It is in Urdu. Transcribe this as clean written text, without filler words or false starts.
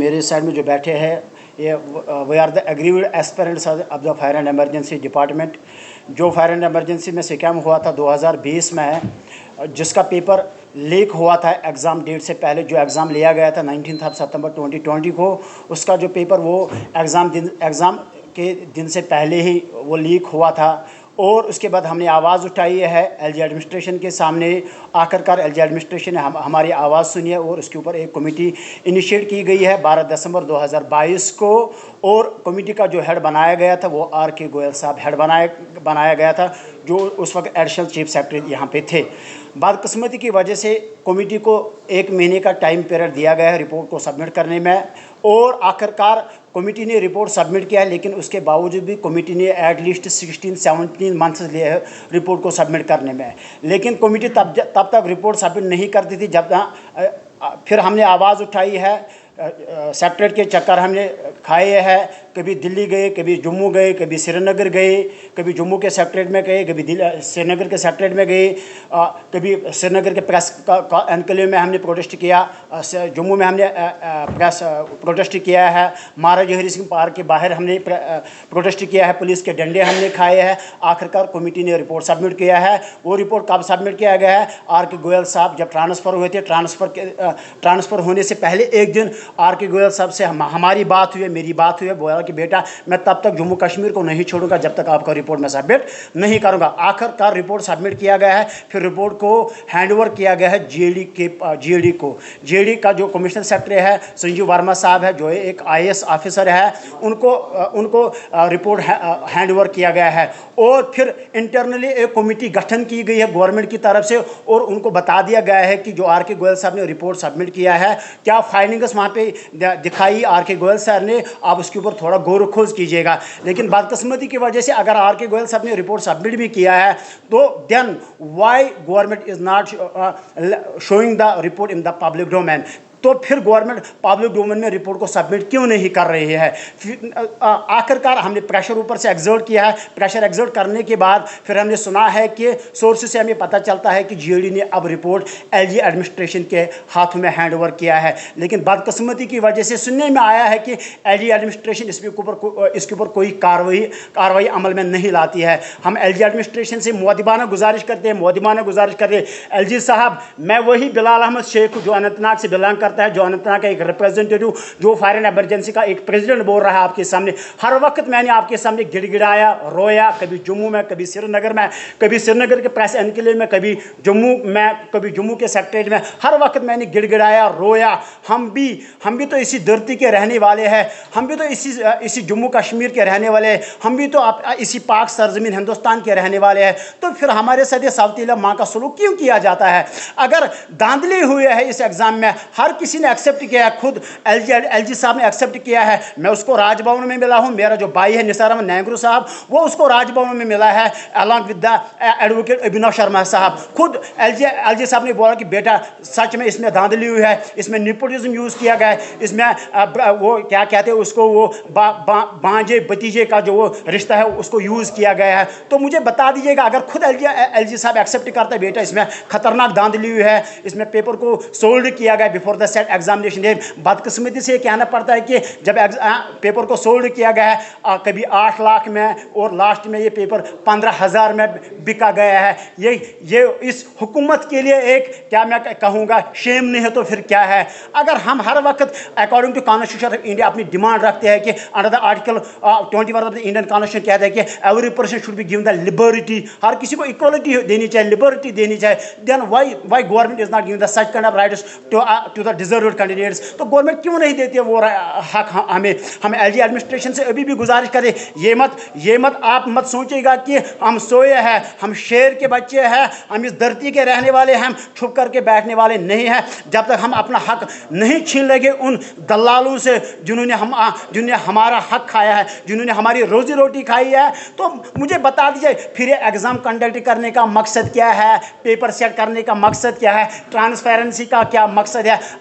میرے سائڈ میں جو بیٹھے ہیں یہ we are the aggrieved aspirants of the fire and emergency department. جو فائر اینڈ ایمرجنسی میں سکیم ہوا تھا 2020 میں جس کا پیپر لیک ہوا تھا ایگزام ڈیٹ سے پہلے. جو ایگزام لیا گیا تھا 19 ستمبر 2020 کو، اس کا جو پیپر وہ ایگزام کے دن سے پہلے ہی وہ لیک ہوا تھا. اور اس کے بعد ہم نے آواز اٹھائی ہے ایل جی ایڈمنسٹریشن کے سامنے. آخر کار ایل جی ایڈمنسٹریشن نے ہماری آواز سنی ہے اور اس کے اوپر ایک کمیٹی انیشیٹ کی گئی ہے 12 دسمبر 2022 کو. اور کمیٹی کا جو ہیڈ بنایا گیا تھا وہ آر کے گوئل صاحب ہیڈ بنایا گیا تھا، جو اس وقت ایڈیشنل چیف سیکرٹری یہاں پہ تھے. بدقسمتی کی وجہ سے کمیٹی کو 1 مہینے کا ٹائم پیریڈ دیا گیا ہے رپورٹ کو سبمٹ کرنے میں. اور آخر کار کمیٹی نے رپورٹ سبمٹ کیا ہے، لیکن اس کے باوجود بھی کمیٹی نے ایٹ لیسٹ 16-17 منتھس لیے ہیں رپورٹ کو سبمٹ کرنے میں. لیکن کمیٹی تب تک رپورٹ سبمٹ نہیں کرتی تھی جب پھر ہم نے آواز اٹھائی ہے. سیکٹریٹ کے چکر ہم نے کھائے ہیں، کبھی دلی گئے، کبھی جموں گئے، کبھی سری نگر گئے، کبھی جموں کے سیکٹریٹ میں گئے، کبھی سری نگر کے سیکٹریٹ میں گئے، کبھی سری نگر کے پریس انکلیو میں ہم نے پروٹیسٹ کیا، جموں میں ہم نے پریس پروٹیسٹ کیا ہے، مہاراجہ ہری سنگھ پارک کے باہر ہم نے پروٹیسٹ کیا ہے، پولیس کے ڈنڈے ہم نے کھائے ہیں. آخر کار کمیٹی نے رپورٹ سبمٹ کیا ہے. وہ رپورٹ کب سبمٹ کیا گیا ہے؟ آر کے گوئل صاحب جب ٹرانسفر ہوئے تھے، ٹرانسفر ہونے سے پہلے ایک دن آر کے گوئل صاحب سے ہماری بات ہوئی، میری بات ہوئی. بولا کہ بیٹا میں تب تک جموں کشمیر کو نہیں چھوڑوں گا جب تک آپ کا رپورٹ میں سبمٹ نہیں کروں گا. آخر کار رپورٹ سبمٹ کیا گیا ہے. پھر رپورٹ کو ہینڈ اوور کیا گیا ہے جی اے ڈی کو. جی اے ڈی کا جو کمشنر سیکرٹری ہے سنجیو ورما صاحب ہے، جو ایک آئی اے ایس آفیسر ہے، ان کو رپورٹ ہینڈ اوور کیا گیا ہے. اور پھر انٹرنلی ایک کمیٹی گٹھن کی گئی ہے گورنمنٹ کی طرف سے، اور ان کو بتا دیا گیا ہے کہ جو آر کے گوئل صاحب نے رپورٹ سبمٹ کیا ہے کیا فائنڈنگس وہاں پہ دکھائی آر کے گوئل صاحب نے، آپ اس کے اوپر تھوڑا غور و خوض کیجیے گا. لیکن بدقسمتی کی وجہ سے اگر آر کے گوئل صاحب نے رپورٹ سبمٹ بھی کیا ہے تو then why government is not showing the report in the public domain. تو پھر گورنمنٹ پبلک ڈومین میں رپورٹ کو سبمٹ کیوں نہیں کر رہی ہے؟ آخر کار ہم نے پریشر اوپر سے ایگزرٹ کیا ہے. پریشر ایگزرٹ کرنے کے بعد پھر ہم نے سنا ہے کہ سورسز سے ہمیں پتہ چلتا ہے کہ جی اے ڈی نے اب رپورٹ ایل جی ایڈمنسٹریشن کے ہاتھوں میں ہینڈ اوور کیا ہے. لیکن بدقسمتی کی وجہ سے سننے میں آیا ہے کہ ایل جی ایڈمنسٹریشن اس کے اوپر کوئی کارروائی عمل میں نہیں لاتی ہے. ہم ایل جی ایڈمنسٹریشن سے مؤدبانہ گزارش کرتے ہیں ایل جی صاحب میں وہی بلال احمد شیخ جو اننت ناگ سے بلانگ کرتا ہے، جو اننت ناگ کا ایک ریپرزینٹیٹو، جو فائر اینڈ ایمرجنسی کا ایک پریزیڈنٹ بول رہا ہے آپ کے سامنے. ہر وقت میں نے آپ کے سامنے گڑ گڑایا، رویا، کبھی جموں میں، کبھی سری نگر میں، کبھی سری نگر کے پریس انکلیو میں، کبھی جموں میں، کبھی جموں کے سیکٹریٹ میں. ہر وقت میں نے گڑ گڑایا، رویا. ہم بھی تو اسی دھرتی کے رہنے والے ہیں، ہم بھی تو اسی جموں کشمیر کے رہنے والے ہیں، ہم بھی تو اسی پاک سرزمین ہندوستان کے رہنے والے ہیں. تو پھر ہمارے ساتھ یہ سوتیلا ماں کا سلوک کیوں کیا جاتا ہے؟ اگر دھاندلی ہوئی ہے اس ایگزام میں، ہر کسی نے ایکسیپٹ کیا ہے، خود ایل جی صاحب نے ایکسیپٹ کیا ہے. میں اس کو راج بھون میں ملا ہوں، میرا جو بھائی ہے نثار احمد نینگرو صاحب وہ اس کو راج بھون میں ملا ہے along with the advocate Abhinav Sharma صاحب. خود ایل جی صاحب نے بولا کہ بیٹا سچ میں اس میں دھاندلی ہوئی ہے، اس میں نیپوٹزم یوز کیا گیا ہے، اس میں وہ کیا کہتے ہیں اس کو، وہ بانجے بتیجے کا جو وہ رشتہ ہے اس کو یوز کیا گیا ہے. تو مجھے بتا دیجیے گا اگر خود ایل جی صاحب ایکسیپٹ کرتا ہے بیٹا اس میں خطرناک دھاندلی ہوئی ہے، اس میں پیپر کو سولڈ کیا گیا before the SAT examination day. بدقسمتی سے یہ کہنا پڑتا ہے کہ جب پیپر کو سولڈ کیا گیا ہے کبھی 8 لاکھ میں اور لاسٹ میں یہ پیپر 15,000 میں بکا گیا ہے. یہ اس حکومت کے لیے ایک کیا میں کہوں گا شیم نہیں ہے تو پھر کیا ہے؟ اگر ہم ہر وقت according to constitution of India اپنی ڈیمانڈ رکھتے ہیں کہ under the article 21 of the Indian constitution کہتا ہے کہ every person should be given the liberty, ہر کسی کو اکوالٹی دینی چاہیے، لبرٹی دینی چاہیے. Then why government is not given the such kind of rights to the deserved candidates? تو گورنمنٹ کیوں نہیں دیتی ہے وہ حق ہمیں؟ ہم ایل جی ایڈمنسٹریشن سے ابھی بھی گزارش کریں، یہ مت آپ مت سوچے گا کہ ہم سوئے ہیں. ہم شیر کے بچے ہیں، ہم اس دھرتی کے رہنے والے ہیں، ہم چھپ کر کے بیٹھنے والے نہیں ہیں. جب تک ہم اپنا حق نہیں چھین لیں گے ان دلالوں سے جنہوں نے ہمارا حق کھایا ہے، جنہوں نے ہماری روزی روٹی کھائی ہے. تو مجھے بتا دیجیے پھر یہ ایگزام کنڈکٹ کرنے کا مقصد کیا ہے؟ پیپر سیٹ کرنے کا مقصد کیا ہے؟ ٹرانسپیرنسی کا کیا مقصد ہے؟